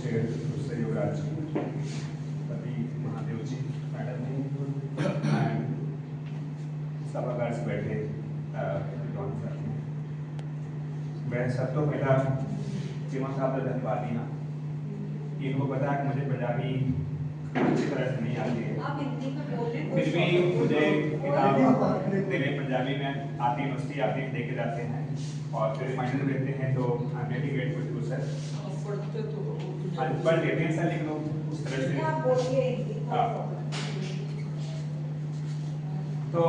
Chair दूसरे युवराज जी, पति महादेव जी, madam ji and सभागार से बैठे विद्वान साथी। मैं सब तो पहला चीमा साहब का धन्यवाद देना। इनको पता है कि मुझे पंजाबी अच्छी तरह से नहीं आती है, फिर भी मुझे किताब देने पंजाबी में आती यूनिवर्सिटी आती है, दे के जाते हैं और फिर रिमाइंडर देते हैं, तो I am very grateful to sir. पढ़ लेते हैं सर, लेकिन उस तरह से तो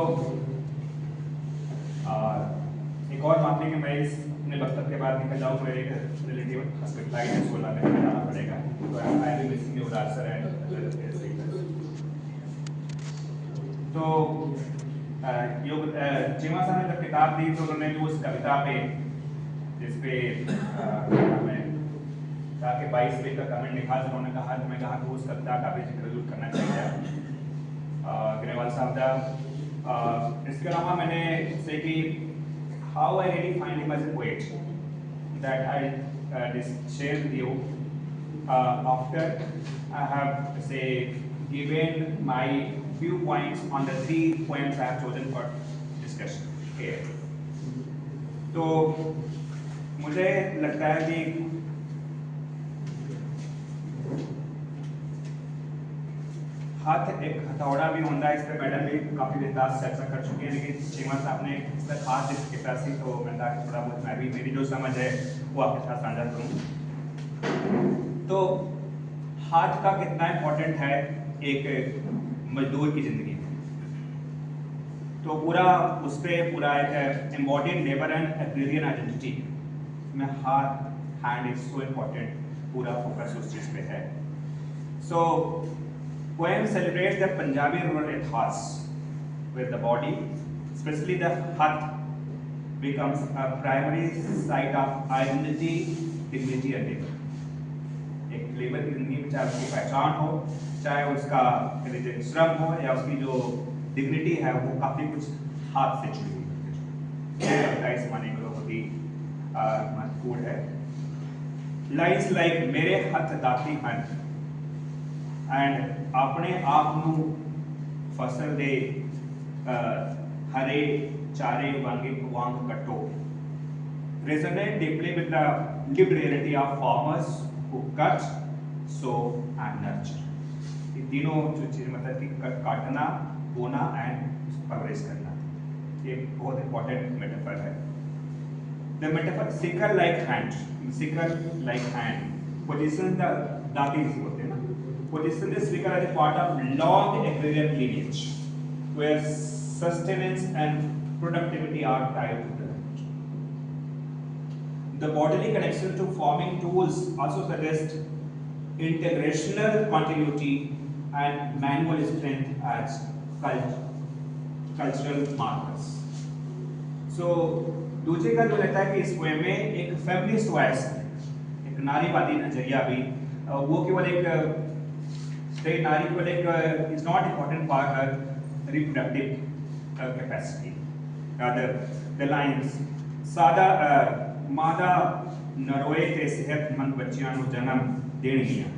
एक और बात है कि मैं इस अपने वक्तव्य के बाद निकल जाऊँ, मेरे एक रिलेटिव हॉस्पिटलाइज सोलह में जाना पड़ेगा, तो I will missing you Raj sir and तो चीमा साहब ने जब किताब दी तो उन्होंने जो उस कविता पे जिसपे मैं कहा कि 22 पेज का कमेंट लिखा, तो उन्होंने कहा, तो मैं कहा कि उस कविता का भी जिक्र जरूर करना चाहिए ग्रेवाल साहब का। इसके अलावा मैंने से कि how I really find him as a poet that I share with you after I have say given my viewpoints on the 3 poems I have chosen for discussion here. तो मुझे लगता है कि हाथ एक हथौड़ा भी होता है, इस पर मैडम भी काफी विस्तार से चर्चा कर चुके हैं, लेकिन चीमा साहब ने इस पर खास जिक्र थी, तो मैं थोड़ा बहुत मैं भी मेरी जो समझ है वो आपके साथ साझा करूं। तो हाथ का कितना इम्पोर्टेंट है एक मजदूर की जिंदगी में, तो पूरा उस पर पूरा एक embodied labour and agrarian identity में हाथ हैंड इज सो इम्पोर्टेंट, पूरा फोकस उस चीज पे है। सो poem celebrates the Punjabi rural ethos where the body, especially the hath, becomes a primary site of identity, dignity and labor. एक labour की जिंदगी में चाहे उसकी पहचान हो, चाहे उसका श्रम हो, या उसकी जो डिग्निटी है वो काफी कुछ हाथ से जुड़ी हुई है। इस माने को बहुत ही महत्वपूर्ण है। लाइन्स लाइक मेरे हथ दाती हन एंड अपने आप नू फसल दे हरे चारे वांग कट्टो resonate deeply with the lived reality of farmers who cut, sow and nurture. ये तीनों जो चीज मतलब कि काटना, बोना एंड परवरिश करना, ये बहुत इंपॉर्टेंट मेटाफर है। The metaphor sickle like hand position the दाती जिसे बोलते हैं ना, position the sickle as a part of long agrarian lineage where sustenance and productivity are tied to the land. The bodily connection to farming tools also suggests integrational continuity and manual strength as cultural markers. So दूसरे का जो लगता है कि इस poem में एक feminist voice, एक नारीवादी नजरिया भी, वो केवल एक नारी केवल एक is not important for her reproductive capacity. The lines सादा मादा नरोए ते सेहतमंद बच्चियां ਨੂੰ जन्म देणगियां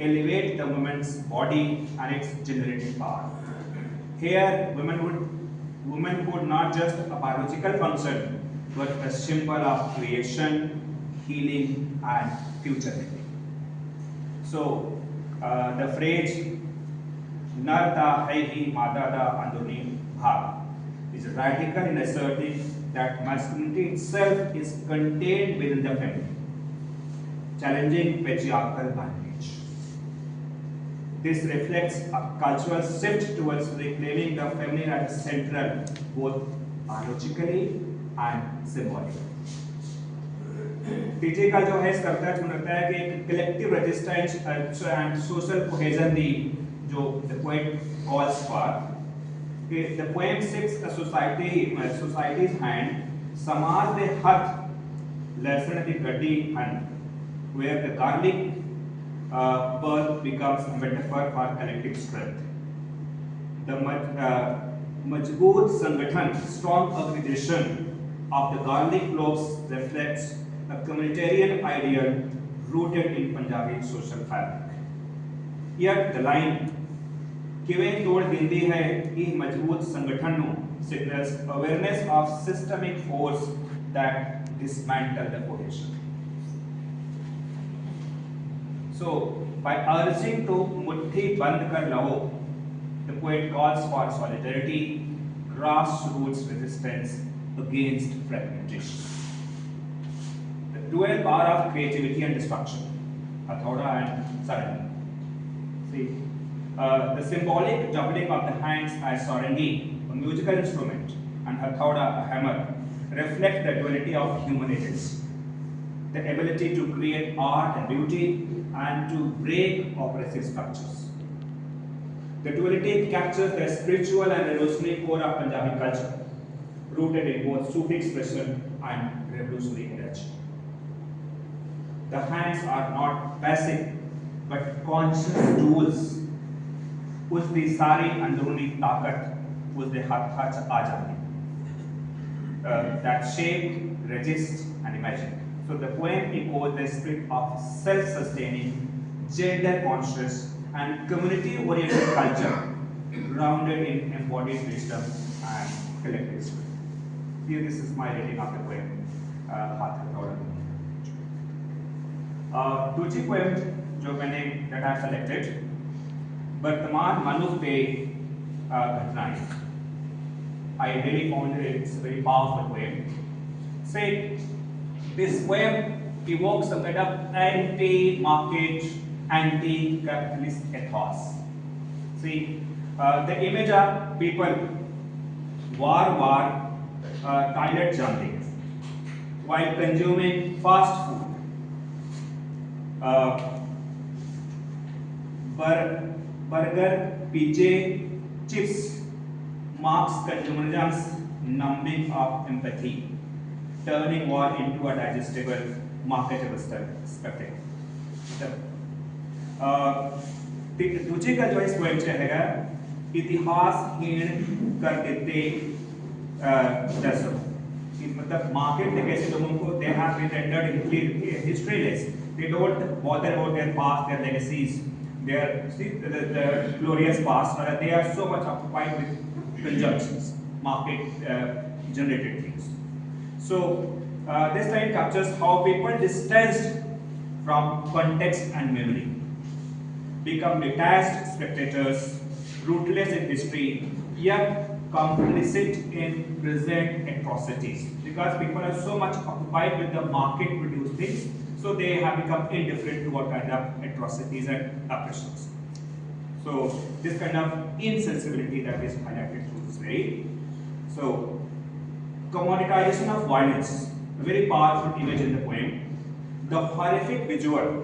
elevate the woman's body and its generative power. Here women could not just a biological function but a symbol of creation, healing and future living. So the phrase narta hai hi mata da andurni bhag is radical in asserting that masculinity itself is contained within the family, challenging patriarchal bondage. This reflects a cultural shift towards reclaiming the feminine as central, both biologically and symbolically. तीसरे का जो है इस कविता में लगता है कि एक collective resistance and social cohesion दी जो the poet calls for. The poem seeks a society's hand, समाज दे हथ लहसुन की गड्डी हन, where the garlic birth becomes a metaphor for collective strength. The Majboot Sangathan, strong organization of the garlic cloves reflects a communitarian ideal rooted in Punjabi social fabric. Yet the line किवें तोड़ दिंदी है इह मजबूत संगठन नु signals awareness of systemic force that dismantle the cohesion. So by urging to मुट्ठी बंद कर लो, the poet calls for solidarity, grassroots resistance against fragmentation. The dual power of creativity and destruction, Hathoda and Sarangi. See, the symbolic doubling of the hands as Sarangi, a musical instrument, and Hathoda, a hammer, reflect the duality of human agency. The ability to create art and beauty and to break oppressive structures. The duality captures the spiritual and revolutionary core of Punjabi culture, rooted in both Sufi expression and revolutionary energy. The hands are not passive, but conscious tools. उसकी सारी अंदरूनी ताकत उसके हाथ आ जाती है. That shape, resist, and imagine. So the poem echoes the spirit of self-sustaining, gender-conscious, and community-oriented culture, grounded in embodied wisdom and collective spirit. Here, this is my reading of the poem, Haath Hathauda. दूसरी poem जो मैंने that I have selected, वर्तमान मनुष्य पे घटनाएं. I really found it's a very powerful poem. Say, this poem evokes some kind of anti-market, anti-capitalist ethos. See, the image of people war toilet jumping while consuming fast food. Burger, pizza, chips marks consumerism's numbing of empathy, turning war into a digestible, marketable spectacle. दूसरे का जो इस poem से है इतिहास हीन कर देते दर्शकों. मतलब मार्केट ने कैसे लोगों को they have been rendered historyless. They don't bother about their past, their legacies, the glorious past, but they are so much occupied with conjunctions, market generated things. So this line captures how people distanced from context and memory become detached spectators, rootless in history, yet complicit in present atrocities. Because people are so much occupied with the market-produced things, so they have become indifferent to what kind of atrocities and oppressions. So this kind of insensibility that is highlighted through this very. So commoditization of violence, a very powerful image in the poem. The horrific visual,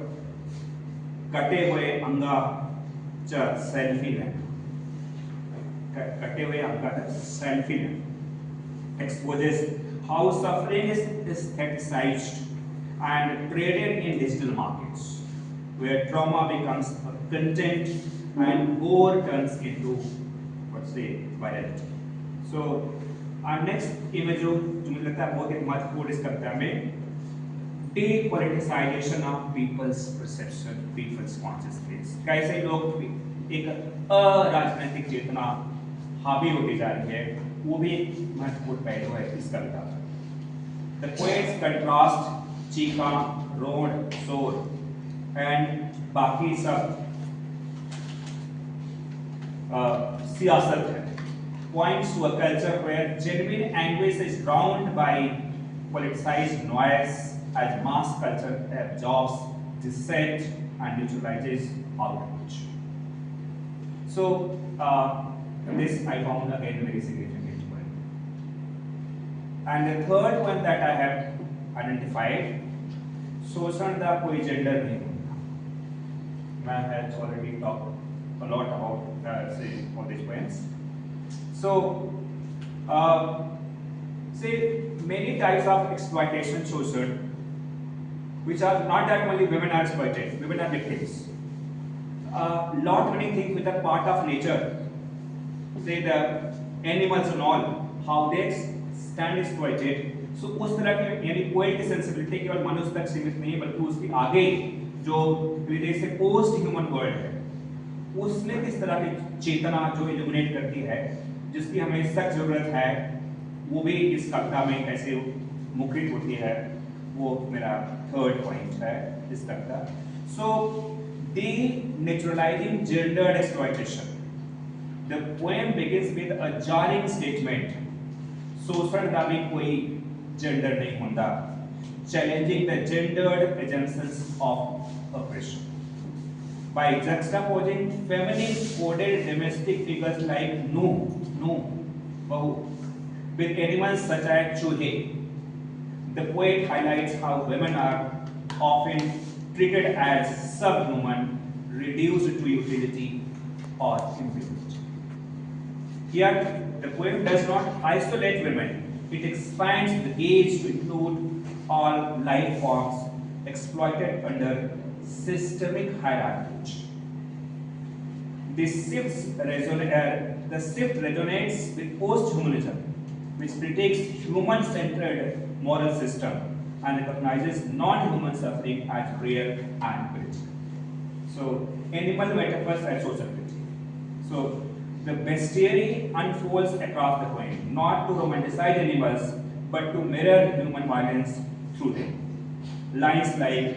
कटे हुए अंगा च selfie लें, कटे हुए अंगा च selfie लें, exposes how suffering is aestheticized and traded in digital markets, where trauma becomes a content and gore turns into, let's say, virality. So our next image जो मुझे लगता है बहुत एक महत्वपूर्ण इस कविता में depoliticization of people's perception, people's consciousness. कैसे लोग एक अराजनीतिक चेतना हावी होती जा रही है, वो भी एक महत्वपूर्ण पहलू है इस कविता का. The poets contrast Chica, road, शोर and बाकी सब सियासत है. Points to a culture where genuine anguish is drowned by politicized noise, as mass culture absorbs dissent and neutralizes outrage. So this I found again very significant point. And the third one that I have identified, शोषण का कोई gender नहीं होता. मैं have already talked a lot about say all these points. So say many types of exploitation social, which are not that only women are exploited, women are victims. Lot many things which are part of nature, say the animals and all, how they stand exploited. So उस तरह के यानी poet की sensibility केवल मनुष्य तक सीमित नहीं बल्कि उसके आगे जो से पोस्ट ह्यूमन वर्ल्ड है उसमें किस तरह की चेतना जो इल्यूमिनेट करती है, जिसकी हमें सख्त जरूरत है, वो भी इस कविता में कैसे मुखरित होती है, वो मेरा थर्ड पॉइंट है इस कविता। सो denaturalizing gendered exploitation. The poem begins with a jarring statement. शोषण का भी कोई जेंडर नहीं होता, challenging the gendered assumptions of oppression. By juxtaposing feminine coded domestic figures like Nu, Bahu, with animals such as Chूहे, the poet highlights how women are often treated as subhuman, reduced to utility or impurity. Yet, the poem does not isolate women. It expands the gaze to include all life forms exploited under systemic hierarchy. The shift resonates with post-humanism, which critiques human-centered moral system and recognizes non-human suffering as rare and critical. So, animal metaphors and social critique. So, the bestiary unfolds across the poem, not to romanticize animals, but to mirror human violence through them. Lines like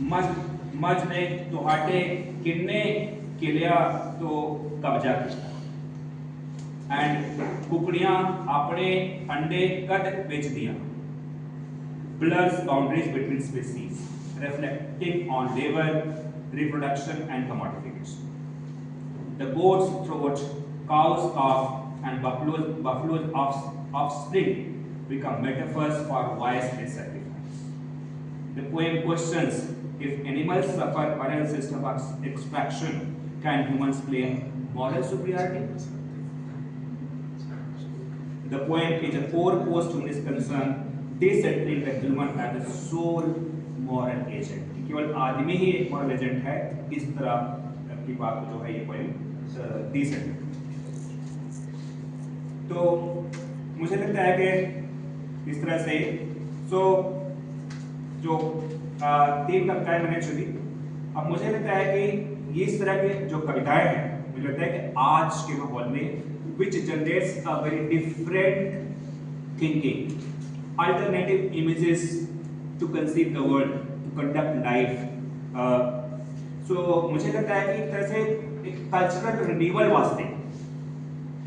मज ने तुहाटे किन्ने किलिया तो कब्जा किया, and कुकड़ियां अपने अंडे कद बेच दिया, blurs boundaries between species, reflecting on labor, reproduction and commodification. The goat's throat, cow's calf and buffalo's offspring become metaphors for wise-based sacrifice. The poem questions, if animals suffer parallel system of extraction, can humans claim moral superiority? The poem is a core post-humanist concern, decentralizing the human as a sole moral agent. केवल आदमी ही एक moral agent है, इस तरह की बात जो है ये poem decentralized। तो मुझे लगता है कि इस तरह से जो तीन कविताएं मैंने चुनी, अब मुझे लगता है कि ये इस तरह की जो कविताएं हैं, मुझे लगता है कि आज के माहौल में which generates a very different thinking, alternative images to conceive the world, to conduct life. So मुझे लगता है कि एक तरह से एक कल्चरल रिन्यूअल वास्ते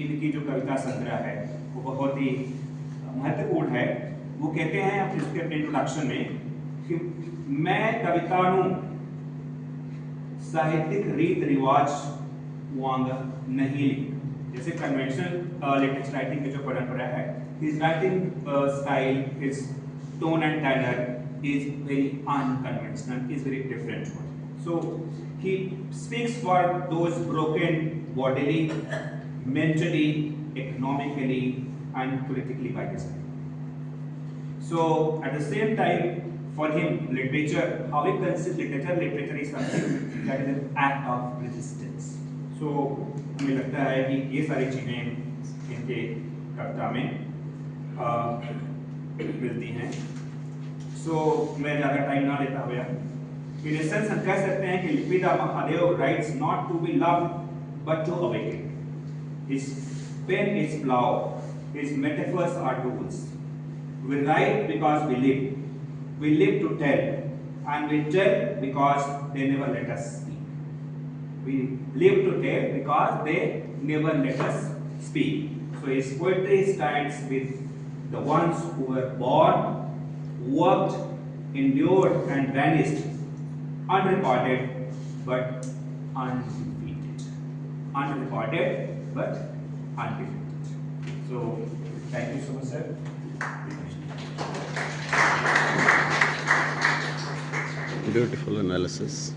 इनकी जो कविता संग्रह है वो बहुत ही महत्वपूर्ण है। वो कहते हैं इसके अपने इंट्रोडक्शन में कि मैं कविता नूं साहित्यिक रीत रिवाज वांग नहीं लिखता, जैसे कन्वेंशनल लिटरेचर राइटिंग की जो परंपरा है, his writing style, his tone and tenor is very unconventional, is very different one. So he speaks for those broken bodily, mentally, economically and politically by design. So at the same time, for him, literature, how he considers literature is something that is an act of resistance. So हमें लगता है कि ये सारी चीजें इनके कविता में मिलती हैं। So मैं ज़्यादा टाइम ना लेता हुआ, in essence हम कह सकते हैं कि लिपिदा Mahadev writes not to be loved but to awaken. His pen is plow, his metaphors are tools. We write because we live to tell, and we tell because they never let us speak. We live to tell because they never let us speak. So his poetry stands with the ones who were born, worked, endured and vanished, unrecorded but undefeated. Unrecorded but undefeated. So thank you so much, sir. Beautiful analysis.